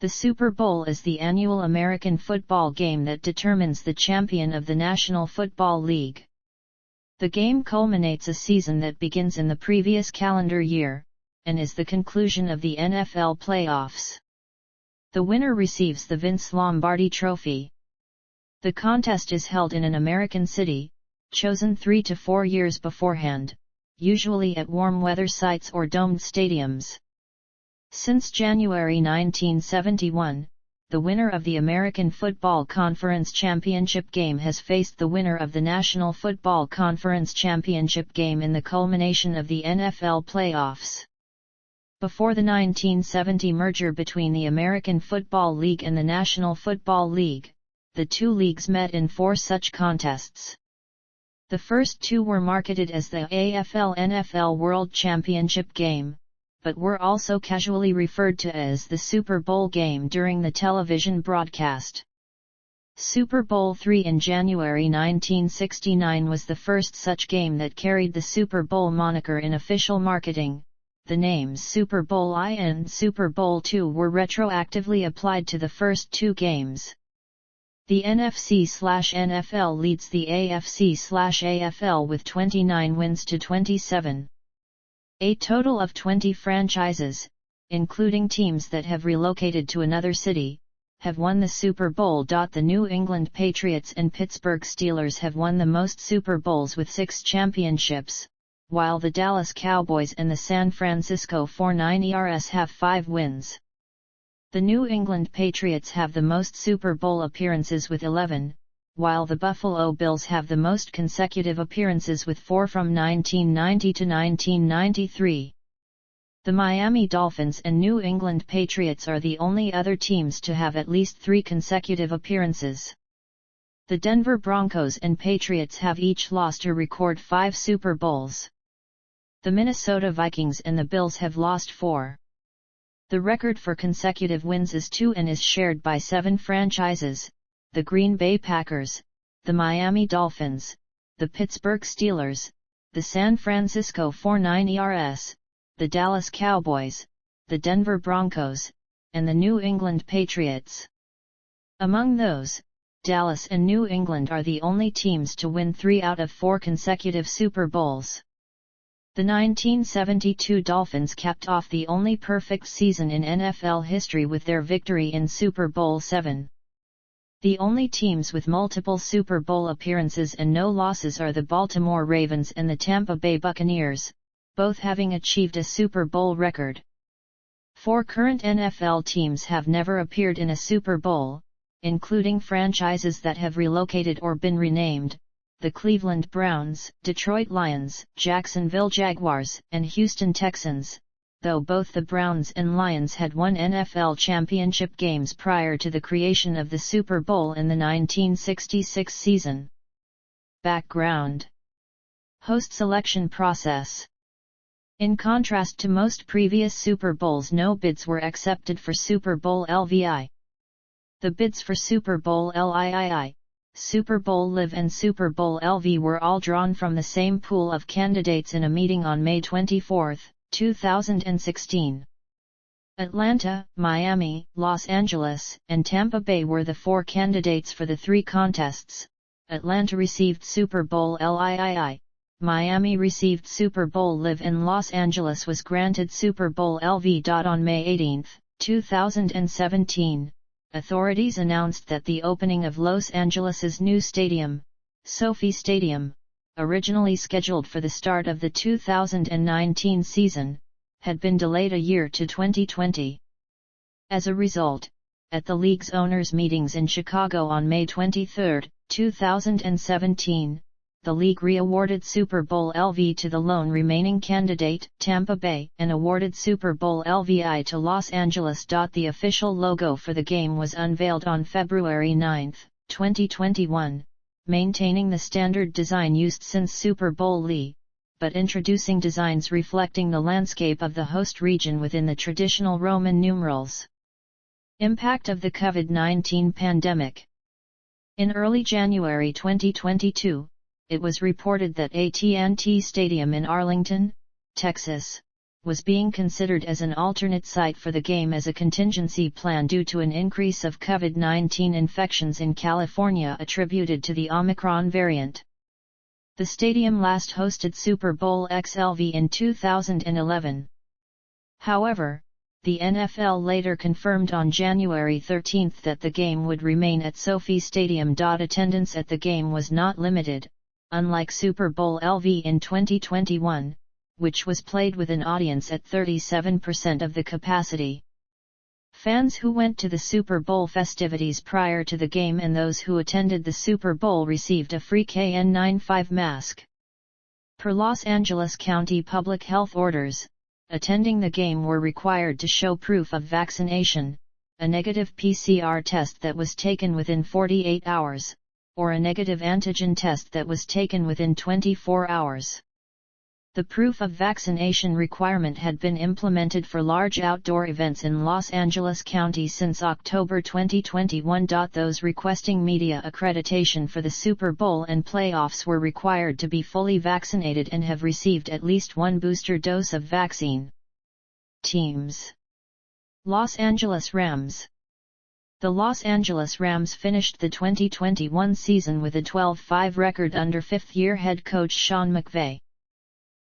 The Super Bowl is the annual American football game that determines the champion of the National Football League. The game culminates a season that begins in the previous calendar year, and is the conclusion of the NFL playoffs. The winner receives the Vince Lombardi Trophy. The contest is held in an American city, chosen 3 to 4 years beforehand, usually at warm weather sites or domed stadiums. Since January 1971, the winner of the American Football Conference Championship game has faced the winner of the National Football Conference Championship game in the culmination of the NFL playoffs. Before the 1970 merger between the American Football League and the National Football League, the two leagues met in 4 such contests. The first 2 were marketed as the AFL-NFL World Championship game, but were also casually referred to as the Super Bowl game during the television broadcast. Super Bowl III in January 1969 was the first such game that carried the Super Bowl moniker in official marketing. The names Super Bowl I and Super Bowl II were retroactively applied to the first 2 games. The NFC/NFL leads the AFC/AFL with 29 wins to 27. A total of 20 franchises, including teams that have relocated to another city, have won the Super Bowl. The New England Patriots and Pittsburgh Steelers have won the most Super Bowls with 6 championships, while the Dallas Cowboys and the San Francisco 49ers have 5 wins. The New England Patriots have the most Super Bowl appearances with 11, while the Buffalo Bills have the most consecutive appearances with 4 from 1990 to 1993. The Miami Dolphins and New England Patriots are the only other teams to have at least 3 consecutive appearances. The Denver Broncos and Patriots have each lost a record 5 Super Bowls. The Minnesota Vikings and the Bills have lost 4. The record for consecutive wins is 2 and is shared by 7 franchises: the Green Bay Packers, the Miami Dolphins, the Pittsburgh Steelers, the San Francisco 49ers, the Dallas Cowboys, the Denver Broncos, and the New England Patriots. Among those, Dallas and New England are the only teams to win 3 out of 4 consecutive Super Bowls. The 1972 Dolphins capped off the only perfect season in NFL history with their victory in Super Bowl VII. The only teams with multiple Super Bowl appearances and no losses are the Baltimore Ravens and the Tampa Bay Buccaneers, both having achieved a Super Bowl record. 4 current NFL teams have never appeared in a Super Bowl, including franchises that have relocated or been renamed: the Cleveland Browns, Detroit Lions, Jacksonville Jaguars, and Houston Texans, though both the Browns and Lions had won NFL championship games prior to the creation of the Super Bowl in the 1966 season. Background: Host selection process. In contrast to most previous Super Bowls, no bids were accepted for Super Bowl LVI. The bids for Super Bowl LIII, Super Bowl LIV and Super Bowl LV were all drawn from the same pool of candidates in a meeting on May 24, 2016. Atlanta, Miami, Los Angeles, and Tampa Bay were the 4 candidates for the 3 contests. Atlanta received Super Bowl LIII, Miami received Super Bowl LIV, and Los Angeles was granted Super Bowl LV. On May 18, 2017, authorities announced that the opening of Los Angeles's new stadium, SoFi Stadium, originally scheduled for the start of the 2019 season, had been delayed a year to 2020. As a result, at the league's owners' meetings in Chicago on May 23, 2017, the league re-awarded Super Bowl LV to the lone remaining candidate, Tampa Bay, and awarded Super Bowl LVI to Los Angeles. The official logo for the game was unveiled on February 9, 2021, maintaining the standard design used since Super Bowl LI, but introducing designs reflecting the landscape of the host region within the traditional Roman numerals. Impact of the COVID-19 pandemic. In early January 2022, it was reported that AT&T Stadium in Arlington, Texas, was being considered as an alternate site for the game as a contingency plan due to an increase of COVID-19 infections in California attributed to the Omicron variant. The stadium last hosted Super Bowl XLV in 2011. However, the NFL later confirmed on January 13 that the game would remain at SoFi Stadium. Attendance at the game was not limited, unlike Super Bowl LV in 2021, which was played with an audience at 37% of the capacity. Fans who went to the Super Bowl festivities prior to the game and those who attended the Super Bowl received a free KN95 mask. Per Los Angeles County public health orders, attending the game were required to show proof of vaccination, a negative PCR test that was taken within 48 hours, or a negative antigen test that was taken within 24 hours. The proof of vaccination requirement had been implemented for large outdoor events in Los Angeles County since October 2021. Those requesting media accreditation for the Super Bowl and playoffs were required to be fully vaccinated and have received at least one booster dose of vaccine. Teams: Los Angeles Rams. The Los Angeles Rams finished the 2021 season with a 12-5 record under fifth-year head coach Sean McVay.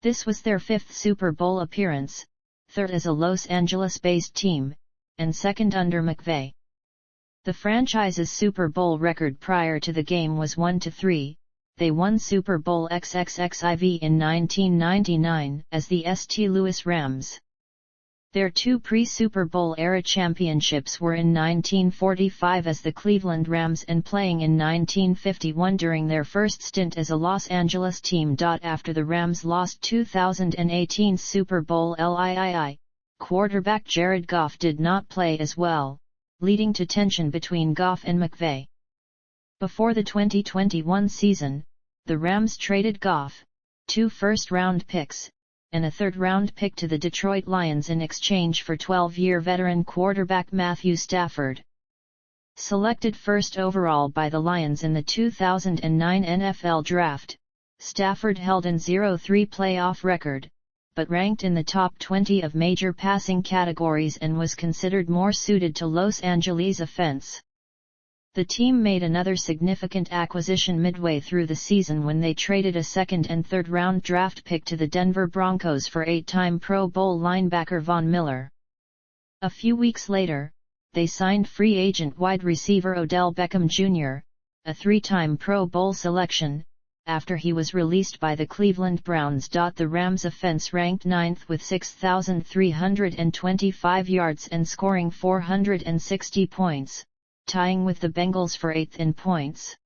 This was their fifth Super Bowl appearance, third as a Los Angeles-based team, and second under McVay. The franchise's Super Bowl record prior to the game was 1-3. They won Super Bowl XXXIV in 1999 as the St. Louis Rams. Their two pre-Super Bowl era championships were in 1945 as the Cleveland Rams and playing in 1951 during their first stint as a Los Angeles team. After the Rams lost 2018 Super Bowl LVI, quarterback Jared Goff did not play as well, leading to tension between Goff and McVay. Before the 2021 season, the Rams traded Goff, 2 first-round picks, and a third-round pick to the Detroit Lions in exchange for 12-year veteran quarterback Matthew Stafford. Selected first overall by the Lions in the 2009 NFL Draft, Stafford held an 0-3 playoff record, but ranked in the top 20 of major passing categories and was considered more suited to Los Angeles' offense. The team made another significant acquisition midway through the season when they traded a second and third-round draft pick to the Denver Broncos for 8-time Pro Bowl linebacker Von Miller. A few weeks later, they signed free agent wide receiver Odell Beckham Jr., a 3-time Pro Bowl selection, after he was released by the Cleveland Browns. The Rams' offense ranked 9th with 6,325 yards and scoring 460 points. Tying with the Bengals for 8th in points.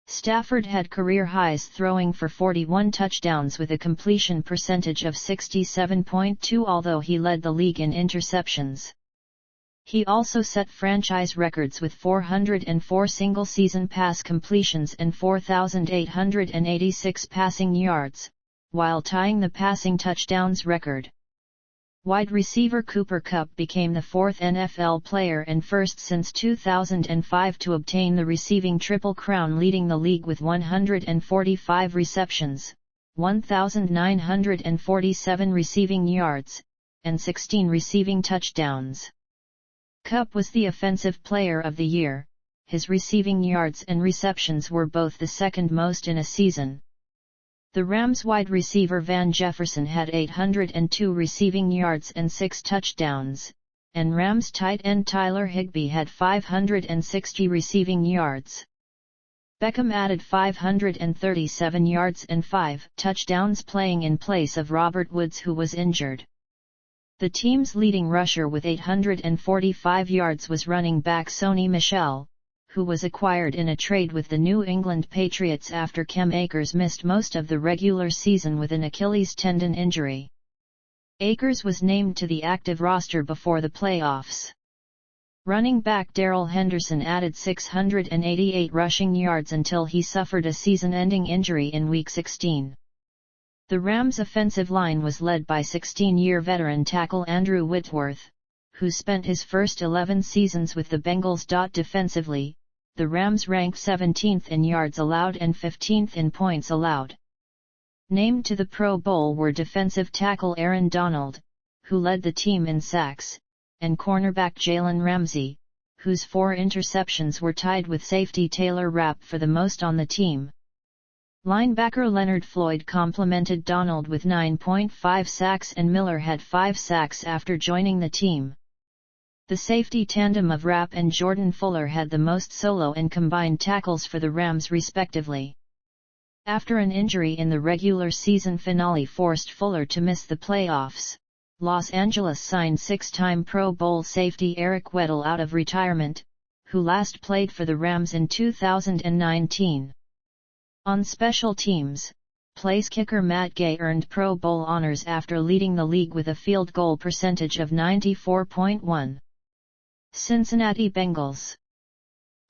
Stafford had career highs throwing for 41 touchdowns with a completion percentage of 67.2, although he led the league in interceptions. He also set franchise records with 404 single-season pass completions and 4,886 passing yards, while tying the passing touchdowns record. Wide receiver Cooper Kupp became the fourth NFL player and first since 2005 to obtain the receiving Triple Crown, leading the league with 145 receptions, 1,947 receiving yards, and 16 receiving touchdowns. Kupp was the Offensive Player of the Year. His receiving yards and receptions were both the second most in a season. The Rams wide receiver Van Jefferson had 802 receiving yards and 6 touchdowns, and Rams tight end Tyler Higbee had 560 receiving yards. Beckham added 537 yards and 5 touchdowns, playing in place of Robert Woods, who was injured. The team's leading rusher with 845 yards was running back Sony Michel, who was acquired in a trade with the New England Patriots after Cam Akers missed most of the regular season with an Achilles tendon injury. Akers was named to the active roster before the playoffs. Running back Darrell Henderson added 688 rushing yards until he suffered a season-ending injury in Week 16. The Rams' offensive line was led by 16-year veteran tackle Andrew Whitworth, who spent his first 11 seasons with the Bengals. Defensively, the Rams ranked 17th in yards allowed and 15th in points allowed. Named to the Pro Bowl were defensive tackle Aaron Donald, who led the team in sacks, and cornerback Jalen Ramsey, whose 4 interceptions were tied with safety Taylor Rapp for the most on the team. Linebacker Leonard Floyd complemented Donald with 9.5 sacks and Miller had 5 sacks after joining the team. The safety tandem of Rapp and Jordan Fuller had the most solo and combined tackles for the Rams respectively. After an injury in the regular season finale forced Fuller to miss the playoffs, Los Angeles signed 6-time Pro Bowl safety Eric Weddle out of retirement, who last played for the Rams in 2019. On special teams, place kicker Matt Gay earned Pro Bowl honors after leading the league with a field goal percentage of 94.1. Cincinnati Bengals.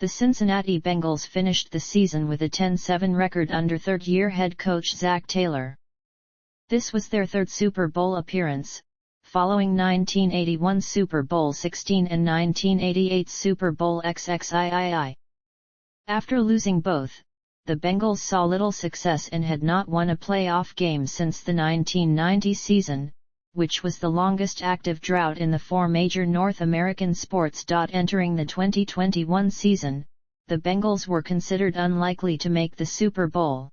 The Cincinnati Bengals finished the season with a 10-7 record under third-year head coach Zach Taylor. This was their 3rd Super Bowl appearance, following 1981 Super Bowl XVII and 1988 Super Bowl XXIII. After losing both, the Bengals saw little success and had not won a playoff game since the 1990 season, which was the longest active drought in the 4 major North American sports. Entering the 2021 season, the Bengals were considered unlikely to make the Super Bowl.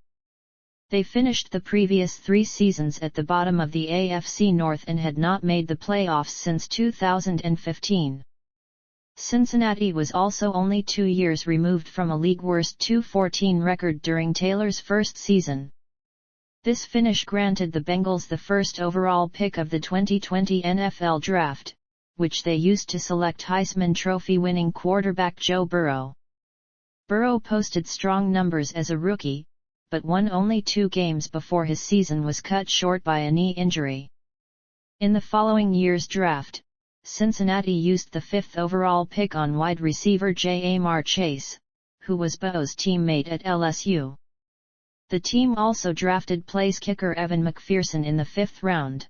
They finished the previous 3 seasons at the bottom of the AFC North and had not made the playoffs since 2015. Cincinnati was also only 2 years removed from a league-worst 2-14 record during Taylor's first season. This finish granted the Bengals the first overall pick of the 2020 NFL Draft, which they used to select Heisman Trophy-winning quarterback Joe Burrow. Burrow posted strong numbers as a rookie, but won only 2 games before his season was cut short by a knee injury. In the following year's draft, Cincinnati used the 5th overall pick on wide receiver Ja'Marr Chase, who was Burrow's teammate at LSU. The team also drafted place kicker Evan McPherson in the 5th round.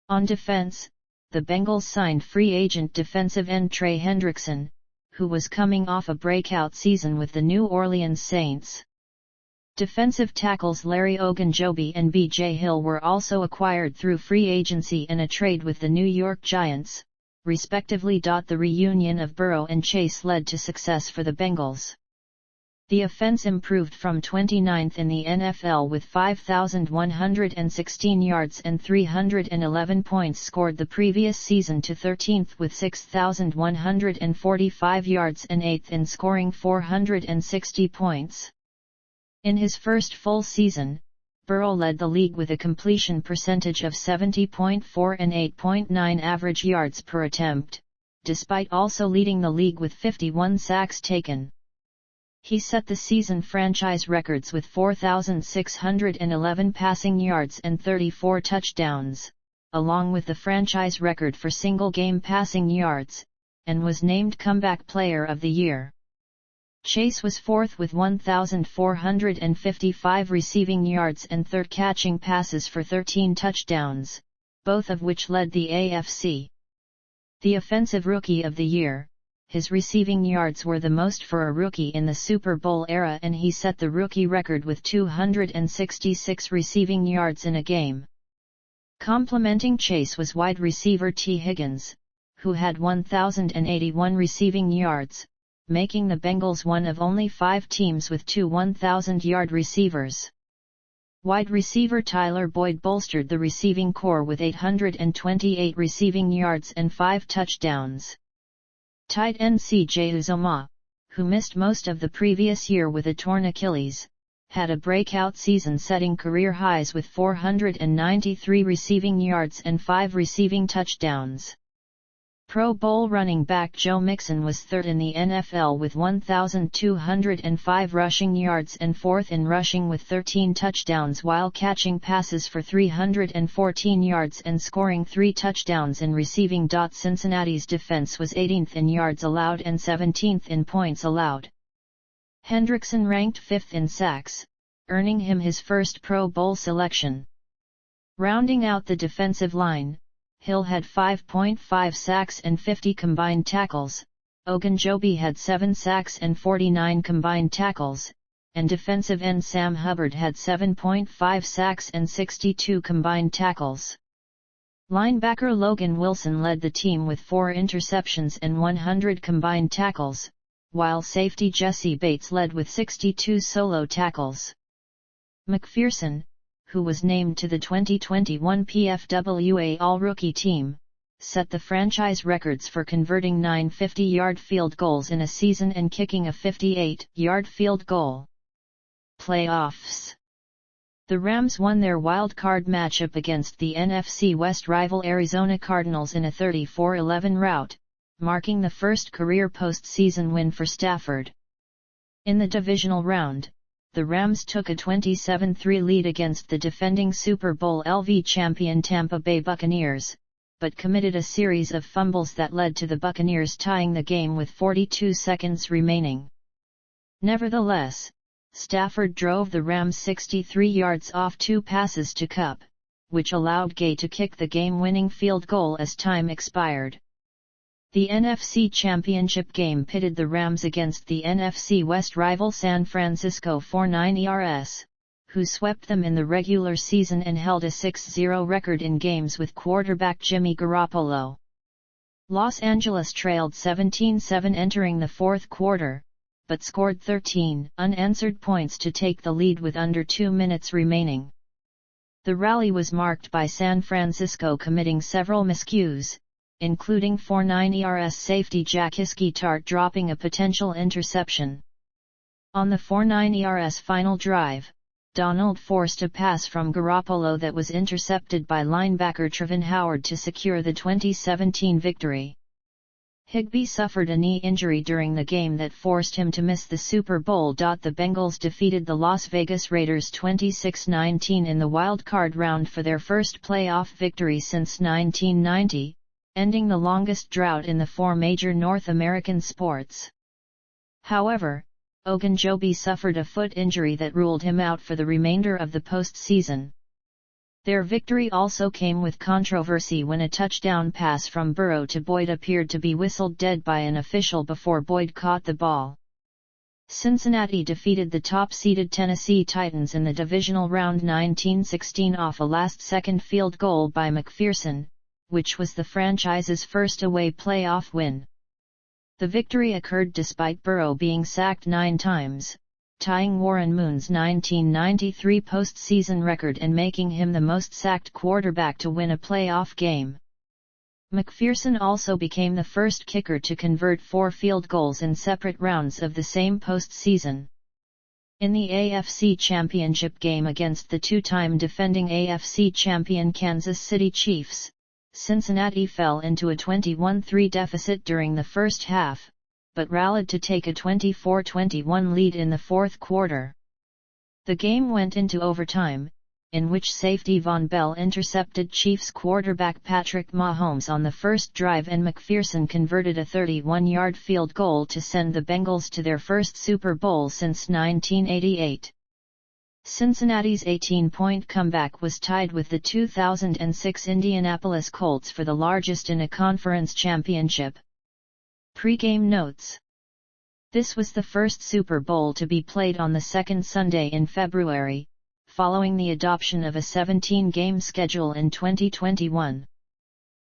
On defense, the Bengals signed free agent defensive end Trey Hendrickson, who was coming off a breakout season with the New Orleans Saints. Defensive tackles Larry Ogunjobi and B.J. Hill were also acquired through free agency and a trade with the New York Giants, respectively. The reunion of Burrow and Chase led to success for the Bengals. The offense improved from 29th in the NFL with 5,116 yards and 311 points scored the previous season to 13th with 6,145 yards and 8th in scoring 460 points. In his first full season, Burrow led the league with a completion percentage of 70.4 and 8.9 average yards per attempt, despite also leading the league with 51 sacks taken. He set the season franchise records with 4,611 passing yards and 34 touchdowns, along with the franchise record for single-game passing yards, and was named Comeback Player of the Year. Chase was 4th with 1,455 receiving yards and 3rd catching passes for 13 touchdowns, both of which led the AFC. The Offensive Rookie of the Year, his receiving yards were the most for a rookie in the Super Bowl era and he set the rookie record with 266 receiving yards in a game. Complementing Chase was wide receiver T. Higgins, who had 1,081 receiving yards, making the Bengals one of only 5 teams with 2 1,000-yard receivers. Wide receiver Tyler Boyd bolstered the receiving corps with 828 receiving yards and 5 touchdowns. Tight end C.J. Uzomah, who missed most of the previous year with a torn Achilles, had a breakout season setting career highs with 493 receiving yards and 5 receiving touchdowns. Pro Bowl running back Joe Mixon was 3rd in the NFL with 1,205 rushing yards and 4th in rushing with 13 touchdowns while catching passes for 314 yards and scoring 3 touchdowns in receiving. Cincinnati's defense was 18th in yards allowed and 17th in points allowed. Hendrickson ranked 5th in sacks, earning him his first Pro Bowl selection. Rounding out the defensive line, Hill had 5.5 sacks and 50 combined tackles, Ogunjobi had 7 sacks and 49 combined tackles, and defensive end Sam Hubbard had 7.5 sacks and 62 combined tackles. Linebacker Logan Wilson led the team with 4 interceptions and 100 combined tackles, while safety Jesse Bates led with 62 solo tackles. McPherson, who was named to the 2021 PFWA All-Rookie team, set the franchise records for converting 9 50-yard field goals in a season and kicking a 58-yard field goal. Playoffs. The Rams won their wild-card matchup against the NFC West rival Arizona Cardinals in a 34-11 rout, marking the first career postseason win for Stafford. In the divisional round, the Rams took a 27-3 lead against the defending Super Bowl LV champion Tampa Bay Buccaneers, but committed a series of fumbles that led to the Buccaneers tying the game with 42 seconds remaining. Nevertheless, Stafford drove the Rams 63 yards off 2 passes to Kupp, which allowed Gay to kick the game-winning field goal as time expired. The NFC Championship game pitted the Rams against the NFC West rival San Francisco 49ers, who swept them in the regular season and held a 6-0 record in games with quarterback Jimmy Garoppolo. Los Angeles trailed 17-7 entering the fourth quarter, but scored 13 unanswered points to take the lead with under 2 minutes remaining. The rally was marked by San Francisco committing several miscues, including 49ers safety Jaquiski Tartt dropping a potential interception. On the 49ers final drive, Donald forced a pass from Garoppolo that was intercepted by linebacker Trevin Howard to secure the 2017 victory. Higbee suffered a knee injury during the game that forced him to miss the Super Bowl. The Bengals defeated the Las Vegas Raiders 26-19 in the wild card round for their first playoff victory since 1990, ending the longest drought in the 4 major North American sports. However, Ogunjobi suffered a foot injury that ruled him out for the remainder of the postseason. Their victory also came with controversy when a touchdown pass from Burrow to Boyd appeared to be whistled dead by an official before Boyd caught the ball. Cincinnati defeated the top-seeded Tennessee Titans in the divisional round 19-16 off a last-second field goal by McPherson, which was the franchise's first away playoff win. The victory occurred despite Burrow being sacked 9 times, tying Warren Moon's 1993 postseason record and making him the most sacked quarterback to win a playoff game. McPherson also became the first kicker to convert 4 field goals in separate rounds of the same postseason. In the AFC Championship game against the 2-time defending AFC champion Kansas City Chiefs, Cincinnati fell into a 21-3 deficit during the first half, but rallied to take a 24-21 lead in the fourth quarter. The game went into overtime, in which safety Von Bell intercepted Chiefs quarterback Patrick Mahomes on the first drive and McPherson converted a 31-yard field goal to send the Bengals to their first Super Bowl since 1988. Cincinnati's 18-point comeback was tied with the 2006 Indianapolis Colts for the largest in a conference championship. Pre-game notes. This was the first Super Bowl to be played on the second Sunday in February, following the adoption of a 17-game schedule in 2021.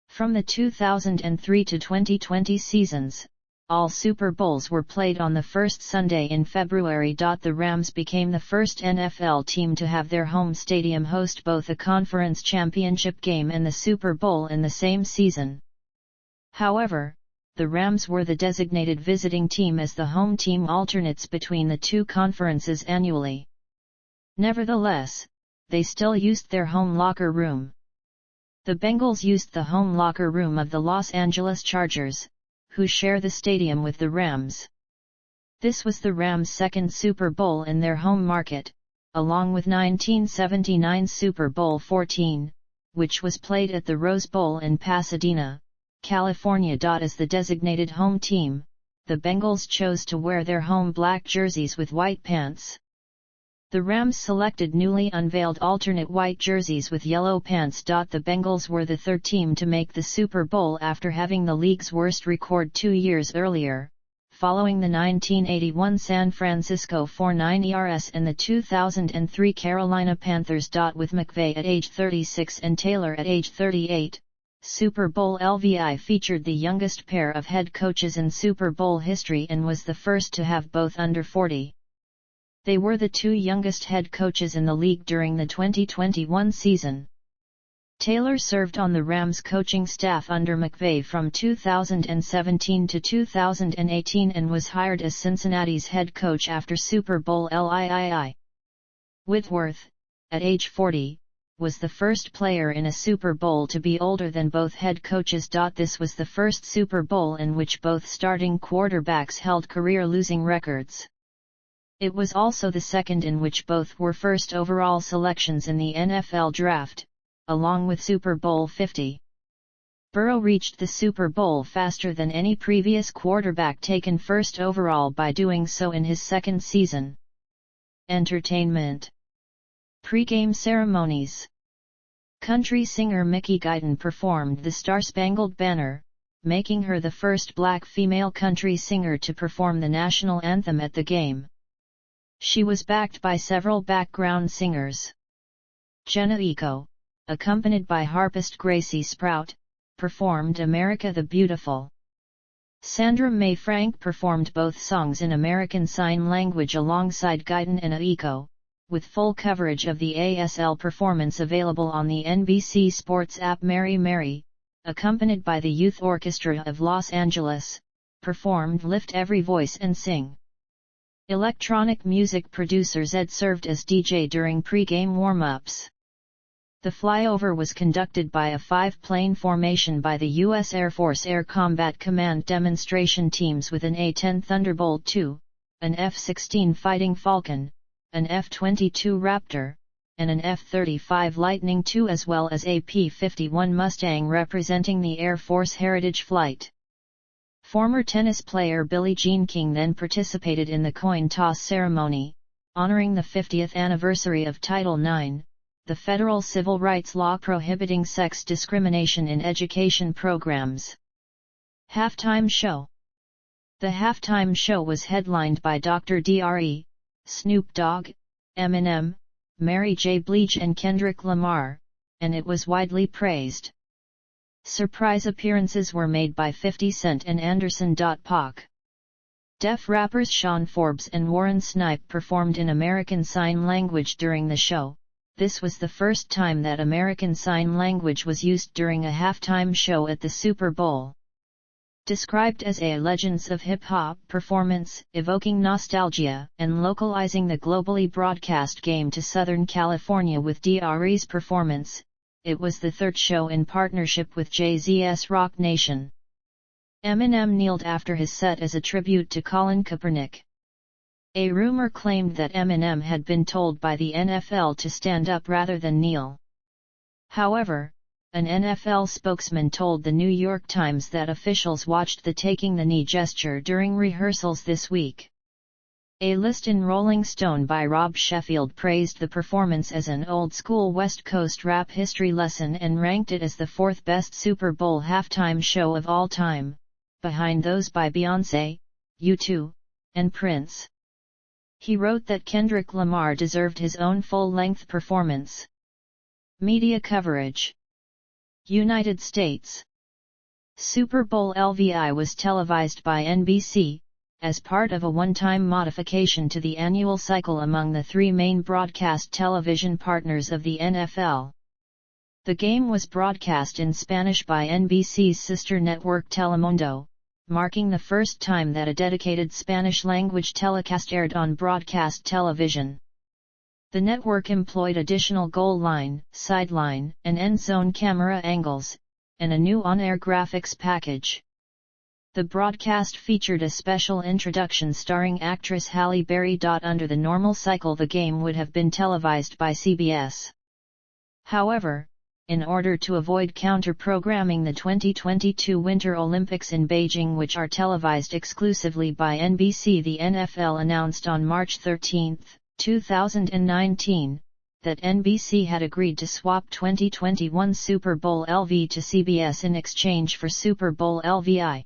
From the 2003 to 2020 seasons, all Super Bowls were played on the first Sunday in February. The Rams became the first NFL team to have their home stadium host both a conference championship game and the Super Bowl in the same season. However, the Rams were the designated visiting team as the home team alternates between the two conferences annually. Nevertheless, they still used their home locker room. The Bengals used the home locker room of the Los Angeles Chargers, who share the stadium with the Rams. This was the Rams' second Super Bowl in their home market, along with 1979's Super Bowl XIV, which was played at the Rose Bowl in Pasadena, California. As the designated home team, the Bengals chose to wear their home black jerseys with white pants. The Rams selected newly unveiled alternate white jerseys with yellow pants. The Bengals were the third team to make the Super Bowl after having the league's worst record 2 years earlier, following the 1981 San Francisco 4-9 ERS and the 2003 Carolina Panthers. With McVay at age 36 and Taylor at age 38, Super Bowl LVI featured the youngest pair of head coaches in Super Bowl history and was the first to have both under 40. They were the two youngest head coaches in the league during the 2021 season. Taylor served on the Rams coaching staff under McVay from 2017 to 2018 and was hired as Cincinnati's head coach after Super Bowl LIII. Whitworth, at age 40, was the first player in a Super Bowl to be older than both head coaches. This was the first Super Bowl in which both starting quarterbacks held career-losing records. It was also the second in which both were first overall selections in the NFL draft, along with Super Bowl 50. Burrow reached the Super Bowl faster than any previous quarterback taken first overall by doing so in his second season. Entertainment. Pre-game ceremonies. Country singer Mickey Guyton performed the Star-Spangled Banner, making her the first black female country singer to perform the national anthem at the game. She was backed by several background singers. Jenna Eco, accompanied by harpist Gracie Sprout, performed America the Beautiful. Sandra Mae Frank performed both songs in American Sign Language alongside Guyton and Eco, with full coverage of the ASL performance available on the NBC Sports app. Mary Mary, accompanied by the Youth Orchestra of Los Angeles, performed Lift Every Voice and Sing. Electronic music producer Zed served as DJ during pre-game warm-ups. The flyover was conducted by a 5-plane formation by the U.S. Air Force Air Combat Command demonstration teams with an A-10 Thunderbolt II, an F-16 Fighting Falcon, an F-22 Raptor, and an F-35 Lightning II, as well as a P-51 Mustang representing the Air Force Heritage Flight. Former tennis player Billie Jean King then participated in the coin toss ceremony, honoring the 50th anniversary of Title IX, the federal civil rights law prohibiting sex discrimination in education programs. Halftime show. The halftime show was headlined by Dr. Dre, Snoop Dogg, Eminem, Mary J. Blige and Kendrick Lamar, and it was widely praised. Surprise appearances were made by 50 Cent and Anderson .Paak. Deaf rappers Sean Forbes and Warren Snipe performed in American Sign Language during the show. This was the first time that American Sign Language was used during a halftime show at the Super Bowl. Described as a Legends of Hip-Hop performance, evoking nostalgia and localizing the globally broadcast game to Southern California with Dre's performance, it was the third show in partnership with Jay-Z's Rock Nation. Eminem kneeled after his set as a tribute to Colin Kaepernick. A rumor claimed that Eminem had been told by the NFL to stand up rather than kneel. However, an NFL spokesman told the New York Times that officials watched the taking the knee gesture during rehearsals this week. A list in Rolling Stone by Rob Sheffield praised the performance as an old-school West Coast rap history lesson and ranked it as the fourth best Super Bowl halftime show of all time, behind those by Beyoncé, U2, and Prince. He wrote that Kendrick Lamar deserved his own full-length performance. Media coverage. United States. Super Bowl LVI was televised by NBC, as part of a one-time modification to the annual cycle among the three main broadcast television partners of the NFL. The game was broadcast in Spanish by NBC's sister network Telemundo, marking the first time that a dedicated Spanish-language telecast aired on broadcast television. The network employed additional goal line, sideline, and end zone camera angles, and a new on-air graphics package. The broadcast featured a special introduction starring actress Halle Berry. Under the normal cycle, the game would have been televised by CBS. However, in order to avoid counter-programming the 2022 Winter Olympics in Beijing, which are televised exclusively by NBC, the NFL announced on March 13, 2019, that NBC had agreed to swap 2021 Super Bowl LV to CBS in exchange for Super Bowl LVI.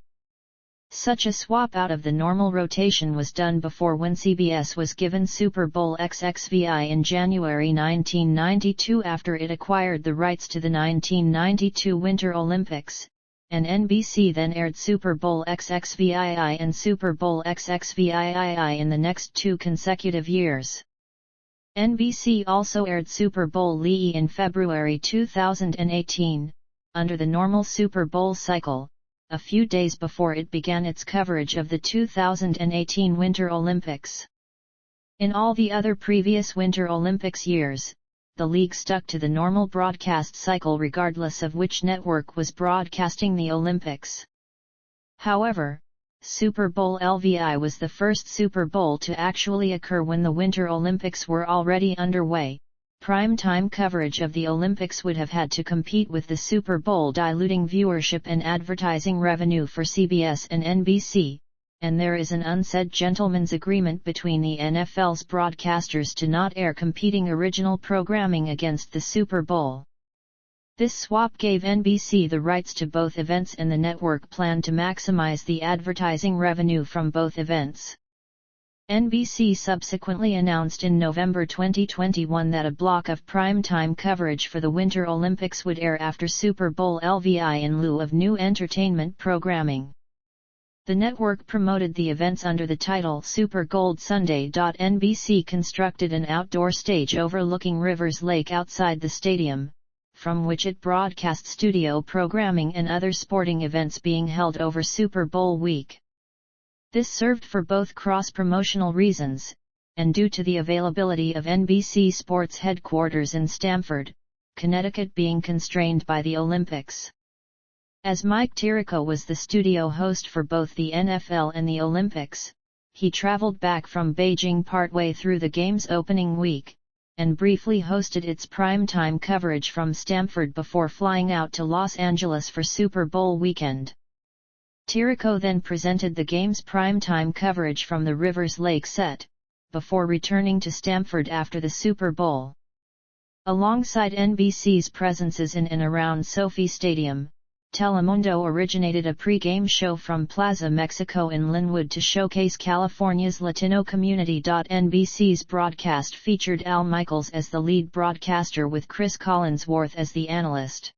Such a swap out of the normal rotation was done before when CBS was given Super Bowl XXVI in January 1992 after it acquired the rights to the 1992 Winter Olympics, and NBC then aired Super Bowl XXVII and Super Bowl XXVIII in the next 2 consecutive years. NBC also aired Super Bowl LVI in February 2018, under the normal Super Bowl cycle, a few days before it began its coverage of the 2018 Winter Olympics. In all the other previous Winter Olympics years, the league stuck to the normal broadcast cycle regardless of which network was broadcasting the Olympics. However, Super Bowl LVI was the first Super Bowl to actually occur when the Winter Olympics were already underway. Prime-time coverage of the Olympics would have had to compete with the Super Bowl, diluting viewership and advertising revenue for CBS and NBC, and there is an unsaid gentleman's agreement between the NFL's broadcasters to not air competing original programming against the Super Bowl. This swap gave NBC the rights to both events, and the network planned to maximize the advertising revenue from both events. NBC subsequently announced in November 2021 that a block of prime-time coverage for the Winter Olympics would air after Super Bowl LVI in lieu of new entertainment programming. The network promoted the events under the title Super Gold Sunday. NBC constructed an outdoor stage overlooking Rivers Lake outside the stadium, from which it broadcast studio programming and other sporting events being held over Super Bowl week. This served for both cross-promotional reasons, and due to the availability of NBC Sports headquarters in Stamford, Connecticut being constrained by the Olympics. As Mike Tirico was the studio host for both the NFL and the Olympics, he traveled back from Beijing partway through the game's opening week, and briefly hosted its prime-time coverage from Stamford before flying out to Los Angeles for Super Bowl weekend. Tirico then presented the game's prime-time coverage from the Rivers Lake set, before returning to Stamford after the Super Bowl. Alongside NBC's presences in and around Sophie Stadium, Telemundo originated a pre-game show from Plaza Mexico in Linwood to showcase California's Latino community. NBC's broadcast featured Al Michaels as the lead broadcaster with Chris Collinsworth as the analyst.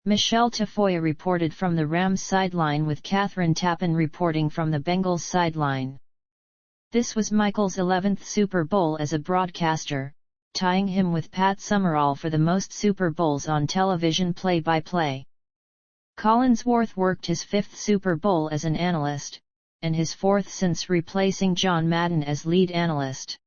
Michelle Tafoya reported from the Rams sideline with Catherine Tappan reporting from the Bengals sideline. This was Michaels' 11th Super Bowl as a broadcaster, tying him with Pat Summerall for the most Super Bowls on television play-by-play. Collinsworth worked his 5th Super Bowl as an analyst, and his 4th since replacing John Madden as lead analyst.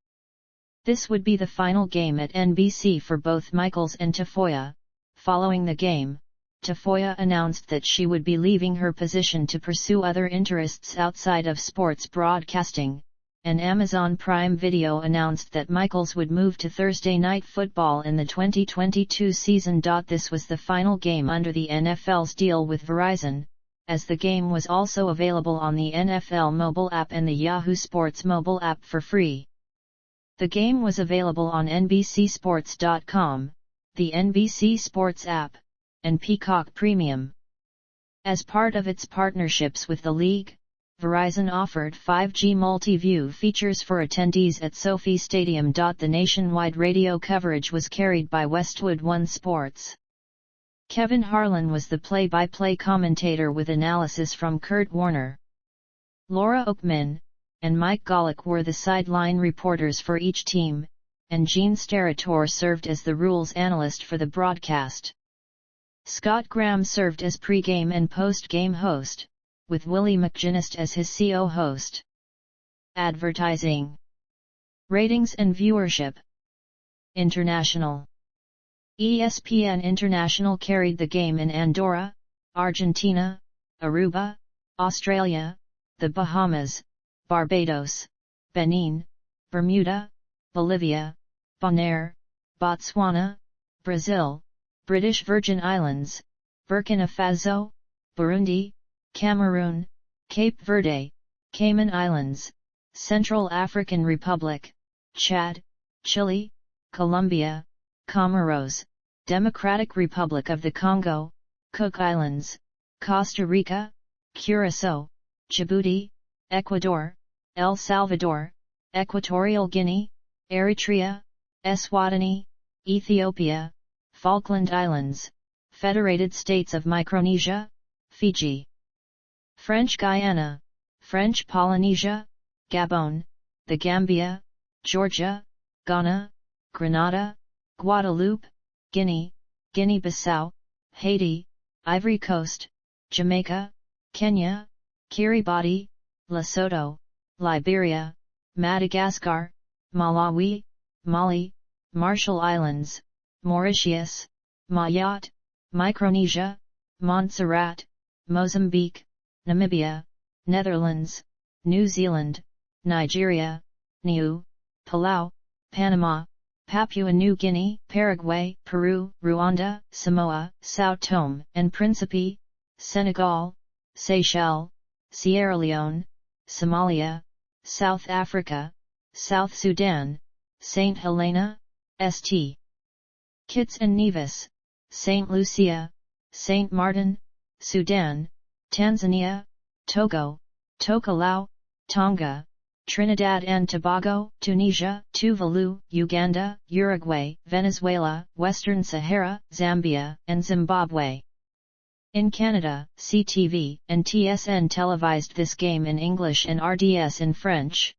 This would be the final game at NBC for both Michaels and Tafoya. Following the game, Tafoya announced that she would be leaving her position to pursue other interests outside of sports broadcasting, and Amazon Prime Video announced that Michaels would move to Thursday Night Football in the 2022 season. This was the final game under the NFL's deal with Verizon, as the game was also available on the NFL mobile app and the Yahoo Sports mobile app for free. The game was available on NBCSports.com, the NBC Sports app, and Peacock Premium. As part of its partnerships with the league, Verizon offered 5G multi-view features for attendees at Sophie Stadium. The nationwide radio coverage was carried by Westwood One Sports. Kevin Harlan was the play-by-play commentator with analysis from Kurt Warner. Laura Oakman and Mike Golick were the sideline reporters for each team, and Gene Steratore served as the rules analyst for the broadcast. Scott Graham served as pre-game and post-game host, with Willie McGinnis as his co-host. Advertising, ratings and viewership. International. ESPN International carried the game in Andorra, Argentina, Aruba, Australia, the Bahamas, Barbados, Benin, Bermuda, Bolivia, Bonaire, Botswana, Brazil, British Virgin Islands, Burkina Faso, Burundi, Cameroon, Cape Verde, Cayman Islands, Central African Republic, Chad, Chile, Colombia, Comoros, Democratic Republic of the Congo, Cook Islands, Costa Rica, Curacao, Djibouti, Ecuador, El Salvador, Equatorial Guinea, Eritrea, Eswatini, Ethiopia, Falkland Islands, Federated States of Micronesia, Fiji, French Guiana, French Polynesia, Gabon, the Gambia, Georgia, Ghana, Grenada, Guadeloupe, Guinea, Guinea-Bissau, Haiti, Ivory Coast, Jamaica, Kenya, Kiribati, Lesotho, Liberia, Madagascar, Malawi, Mali, Marshall Islands, Mauritius, Mayotte, Micronesia, Montserrat, Mozambique, Namibia, Netherlands, New Zealand, Nigeria, Niue, Palau, Panama, Papua New Guinea, Paraguay, Peru, Rwanda, Samoa, São Tomé and Príncipe, Senegal, Seychelles, Sierra Leone, Somalia, South Africa, South Sudan, St. Helena, St. Kitts and Nevis, St. Lucia, St. Martin, Sudan, Tanzania, Togo, Tokelau, Tonga, Trinidad and Tobago, Tunisia, Tuvalu, Uganda, Uruguay, Venezuela, Western Sahara, Zambia, and Zimbabwe. In Canada, CTV and TSN televised this game in English and RDS in French.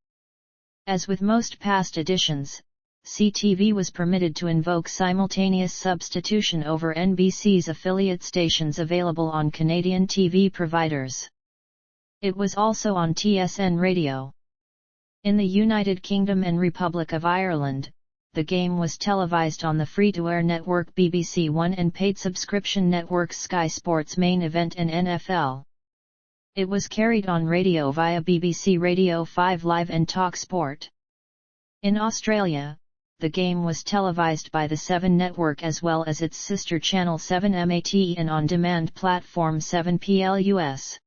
As with most past editions, CTV was permitted to invoke simultaneous substitution over NBC's affiliate stations available on Canadian TV providers. It was also on TSN radio. In the United Kingdom and Republic of Ireland, the game was televised on the free-to-air network BBC One and paid subscription networks Sky Sports Main Event and NFL. It was carried on radio via BBC Radio 5 Live and Talk Sport. In Australia, the game was televised by the 7 network as well as its sister channel 7MAT and on-demand platform 7PLUS.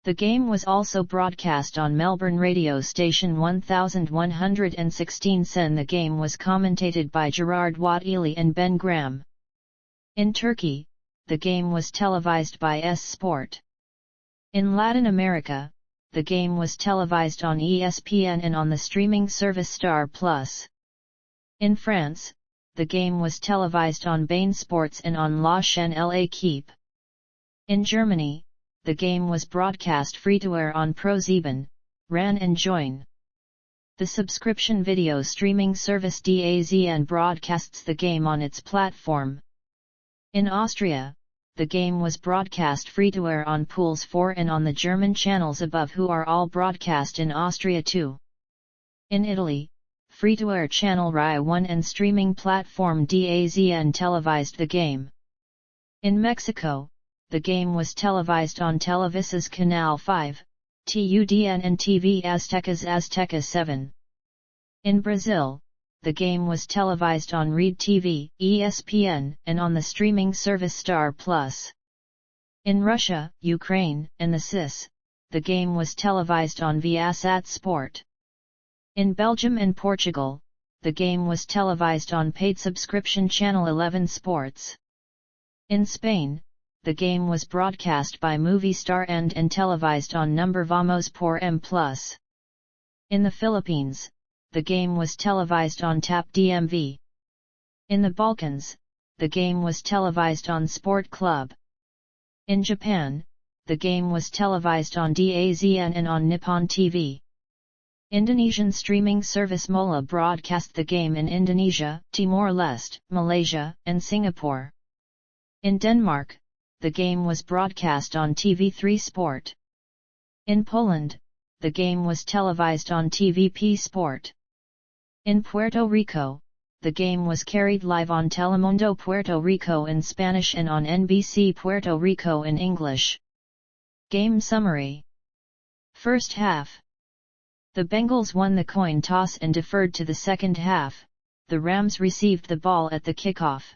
The game was also broadcast on Melbourne radio station 1116 SEN. The game was commentated by Gerard Watt-Ely and Ben Graham. In Turkey, the game was televised by S Sport. In Latin America, the game was televised on ESPN and on the streaming service Star Plus. In France, the game was televised on Bein Sports and on La Chaîne L'Équipe. In Germany, the game was broadcast free-to-air on ProSieben, RAN and Join. The subscription video streaming service DAZN broadcasts the game on its platform. In Austria, the game was broadcast free-to-air on Puls 4 and on the German channels above, who are all broadcast in Austria too. In Italy, free-to-air channel Rai 1 and streaming platform DAZN televised the game. In Mexico, the game was televised on Televisa's Canal 5, TUDN and TV Azteca's Azteca 7. In Brazil, the game was televised on Rede TV, ESPN, and on the streaming service Star Plus. In Russia, Ukraine, and the CIS, the game was televised on Viasat Sport. In Belgium and Portugal, the game was televised on paid subscription channel 11 Sports. In Spain, the game was broadcast by Movistar and televised on Number Vamos por M+. In the Philippines, the game was televised on TAP DMV. In the Balkans, the game was televised on Sport Club. In Japan, the game was televised on DAZN and on Nippon TV. Indonesian streaming service Mola broadcast the game in Indonesia, Timor-Leste, Malaysia, and Singapore. In Denmark, the game was broadcast on TV3 Sport. In Poland, the game was televised on TVP Sport. In Puerto Rico, the game was carried live on Telemundo Puerto Rico in Spanish and on NBC Puerto Rico in English. Game summary. First half. The Bengals won the coin toss and deferred to the second half. The Rams received the ball at the kickoff.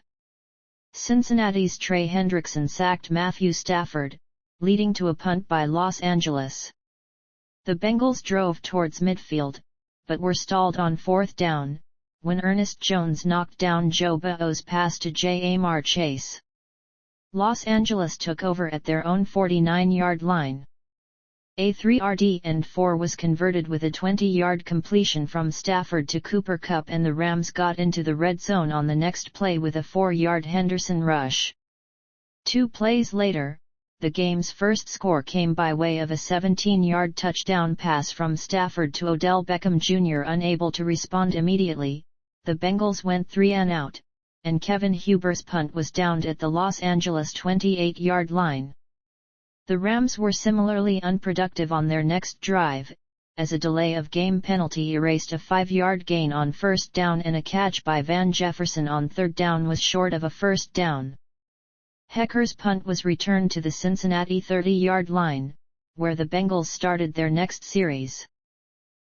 Cincinnati's Trey Hendrickson sacked Matthew Stafford, leading to a punt by Los Angeles. The Bengals drove towards midfield, but were stalled on fourth down, when Ernest Jones knocked down Joe Burrow's pass to Ja'Marr Chase. Los Angeles took over at their own 49-yard line. A 3rd and 4 was converted with a 20-yard completion from Stafford to Cooper Kupp, and the Rams got into the red zone on the next play with a 4-yard Henderson rush. 2 plays later, the game's first score came by way of a 17-yard touchdown pass from Stafford to Odell Beckham Jr. Unable to respond immediately, the Bengals went 3-and-out, and Kevin Huber's punt was downed at the Los Angeles 28-yard line. The Rams were similarly unproductive on their next drive, as a delay of game penalty erased a 5-yard gain on first down, and a catch by Van Jefferson on third down was short of a first down. Hecker's punt was returned to the Cincinnati 30-yard line, where the Bengals started their next series.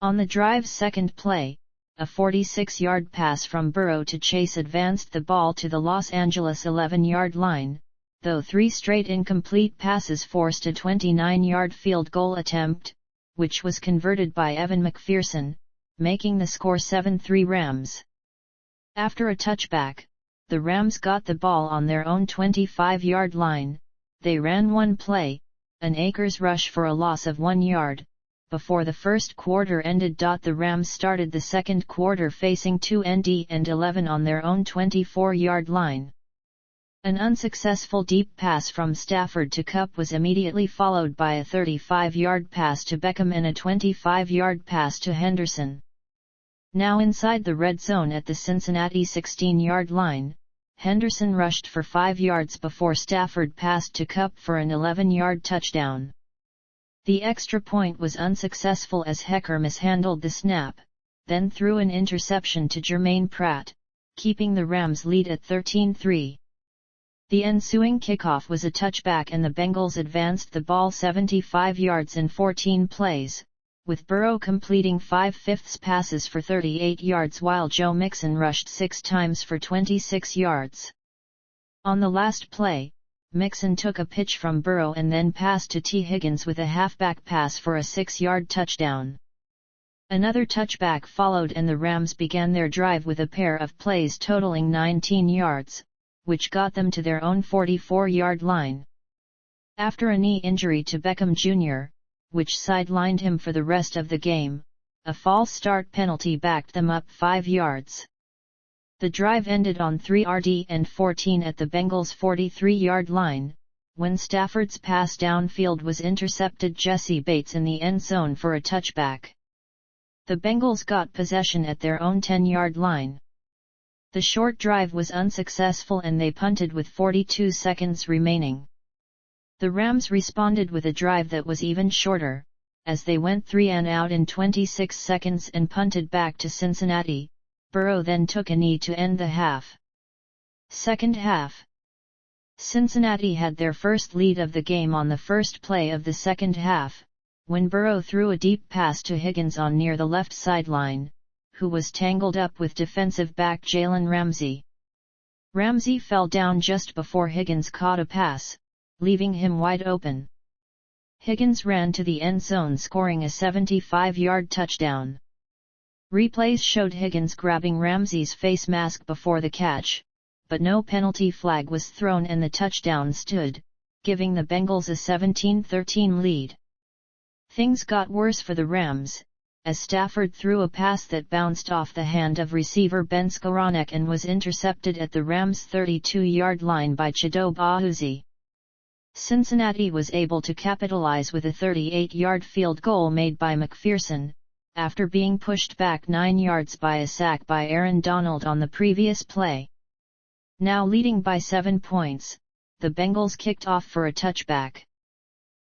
On the drive's second play, a 46-yard pass from Burrow to Chase advanced the ball to the Los Angeles 11-yard line, though 3 straight incomplete passes forced a 29-yard field goal attempt, which was converted by Evan McPherson, making the score 7-3 Rams. After a touchback, the Rams got the ball on their own 25-yard line. They ran one play, an Akers rush for a loss of 1 yard, before the first quarter ended. The Rams started the second quarter facing 2nd and 11 on their own 24-yard line. An unsuccessful deep pass from Stafford to Kupp was immediately followed by a 35-yard pass to Beckham and a 25-yard pass to Henderson. Now inside the red zone at the Cincinnati 16-yard line, Henderson rushed for 5 yards before Stafford passed to Kupp for an 11-yard touchdown. The extra point was unsuccessful as Hecker mishandled the snap, then threw an interception to Jermaine Pratt, keeping the Rams' lead at 13-3. The ensuing kickoff was a touchback, and the Bengals advanced the ball 75 yards in 14 plays, with Burrow completing 5/5 passes for 38 yards while Joe Mixon rushed 6 times for 26 yards. On the last play, Mixon took a pitch from Burrow and then passed to T. Higgins with a halfback pass for a 6-yard touchdown. Another touchback followed, and the Rams began their drive with a pair of plays totaling 19 yards, which got them to their own 44-yard line. After a knee injury to Beckham Jr., which sidelined him for the rest of the game, a false start penalty backed them up 5 yards. The drive ended on 3rd and 14 at the Bengals' 43-yard line, when Stafford's pass downfield was intercepted Jesse Bates in the end zone for a touchback. The Bengals got possession at their own 10-yard line. The short drive was unsuccessful and they punted with 42 seconds remaining. The Rams responded with a drive that was even shorter, as they went 3-and-out in 26 seconds and punted back to Cincinnati. Burrow then took a knee to end the half. Second half. Cincinnati had their first lead of the game on the first play of the second half, when Burrow threw a deep pass to Higgins on near the left sideline, who was tangled up with defensive back Jalen Ramsey. Ramsey fell down just before Higgins caught a pass, leaving him wide open. Higgins ran to the end zone, scoring a 75-yard touchdown. Replays showed Higgins grabbing Ramsey's face mask before the catch, but no penalty flag was thrown and the touchdown stood, giving the Bengals a 17-13 lead. Things got worse for the Rams, as Stafford threw a pass that bounced off the hand of receiver Ben Skowronek and was intercepted at the Rams' 32-yard line by Chidobe Awuzie. Cincinnati was able to capitalize with a 38-yard field goal made by McPherson, after being pushed back 9 yards by a sack by Aaron Donald on the previous play. Now leading by 7 points, the Bengals kicked off for a touchback.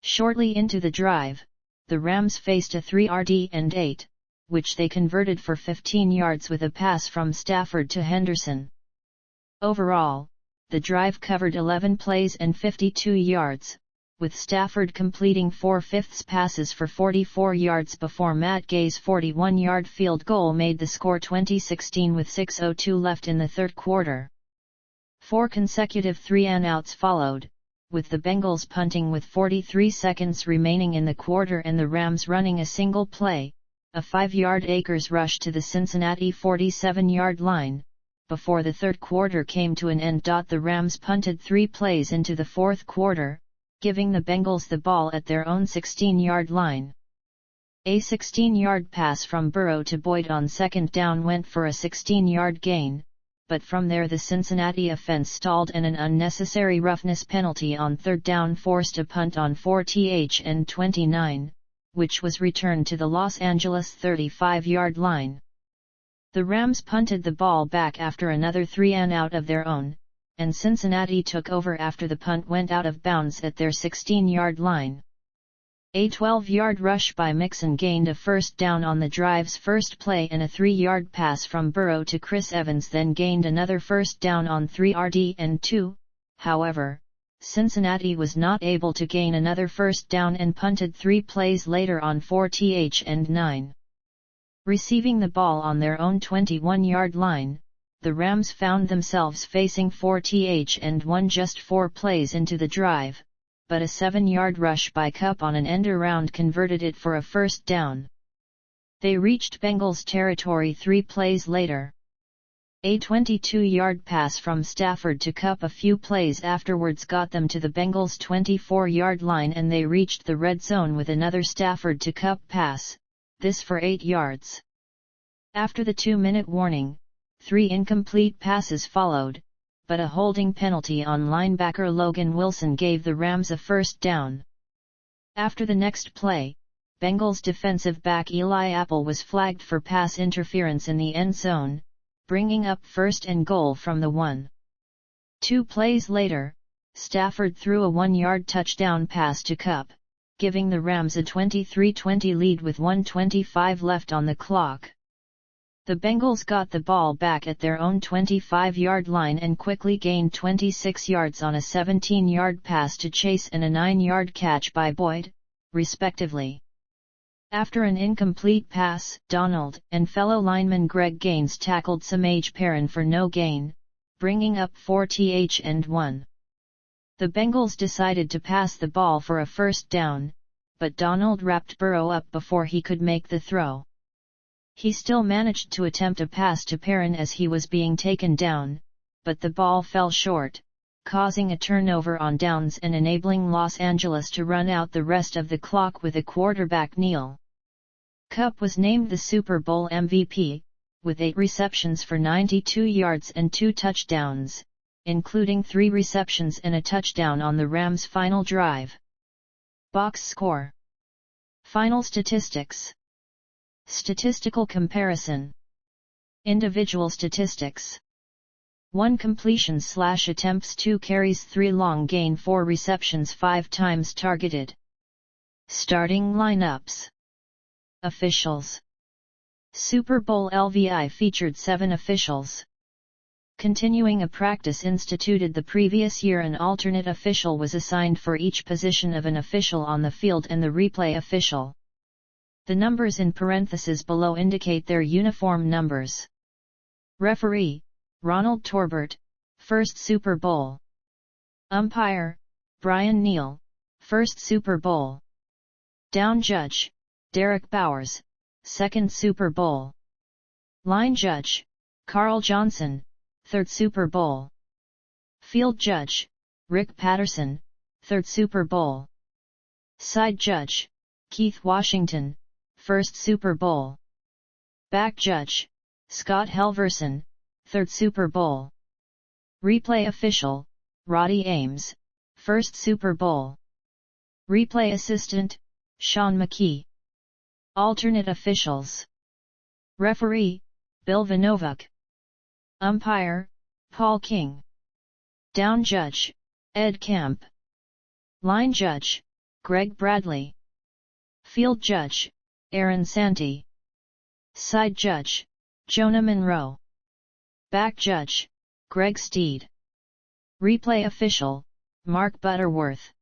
Shortly into the drive, the Rams faced a 3rd and 8, which they converted for 15 yards with a pass from Stafford to Henderson. Overall, the drive covered 11 plays and 52 yards, with Stafford completing 4/5 passes for 44 yards before Matt Gay's 41-yard field goal made the score 20-16 with 6:02 left in the third quarter. 4 consecutive 3-and-outs followed, with the Bengals punting with 43 seconds remaining in the quarter and the Rams running a single play, a 5-yard Akers rush to the Cincinnati 47-yard line. Before the third quarter came to an end. The Rams punted 3 plays into the fourth quarter, giving the Bengals the ball at their own 16-yard line. A 16-yard pass from Burrow to Boyd on second down went for a 16-yard gain, but from there the Cincinnati offense stalled and an unnecessary roughness penalty on third down forced a punt on 4th and 29, which was returned to the Los Angeles 35-yard line. The Rams punted the ball back after another 3-and-out of their own, and Cincinnati took over after the punt went out of bounds at their 16-yard line. A 12-yard rush by Mixon gained a first down on the drive's first play, and a 3-yard pass from Burrow to Chris Evans then gained another first down on 3rd and 2. However, Cincinnati was not able to gain another first down and punted 3 plays later on 4th and 9. Receiving the ball on their own 21-yard line, the Rams found themselves facing 4th and 1 just 4 plays into the drive, but a 7-yard rush by Kupp on an end around converted it for a first down. They reached Bengals territory 3 plays later. A 22-yard pass from Stafford to Kupp a few plays afterwards got them to the Bengals' 24-yard line, and they reached the red zone with another Stafford to Kupp pass, this for 8 yards. After the 2-minute warning, 3 incomplete passes followed, but a holding penalty on linebacker Logan Wilson gave the Rams a first down. After the next play, Bengals defensive back Eli Apple was flagged for pass interference in the end zone, bringing up 1st and goal from the 1. 2 plays later, Stafford threw a 1-yard touchdown pass to Kupp, giving the Rams a 23-20 lead with 1:25 left on the clock. The Bengals got the ball back at their own 25-yard line and quickly gained 26 yards on a 17-yard pass to Chase and a 9-yard catch by Boyd, respectively. After an incomplete pass, Donald and fellow lineman Greg Gaines tackled Samaje Perine for no gain, bringing up 4th and 1. The Bengals decided to pass the ball for a first down, but Donald wrapped Burrow up before he could make the throw. He still managed to attempt a pass to Perine as he was being taken down, but the ball fell short, causing a turnover on downs and enabling Los Angeles to run out the rest of the clock with a quarterback kneel. Kupp was named the Super Bowl MVP, with 8 receptions for 92 yards and 2 touchdowns, including 3 receptions and a touchdown on the Rams' final drive. Box score. Final statistics. Statistical comparison. Individual statistics. 1 completion/attempts, 2 carries, 3 long gain, 4 receptions, 5 times targeted. Starting lineups. Officials. Super Bowl LVI featured 7 officials. Continuing a practice instituted the previous year, an alternate official was assigned for each position of an official on the field and the replay official. The numbers in parentheses below indicate their uniform numbers. Referee, Ronald Torbert, first Super Bowl. Umpire, Brian Neal, first Super Bowl. Down judge, Derek Bowers, second Super Bowl. Line judge, Carl Johnson, third Super Bowl. Field judge, Rick Patterson, third Super Bowl. Side judge, Keith Washington, first Super Bowl. Back judge, Scott Helverson, third Super Bowl. Replay official, Roddy Ames, first Super Bowl. Replay assistant, Sean McKee. Alternate officials. Referee, Bill Vanovuk. Umpire, Paul King. Down judge, Ed Camp. Line judge, Greg Bradley. Field judge, Aaron Santee. Side judge, Jonah Monroe. Back judge, Greg Steed. Replay official, Mark Butterworth.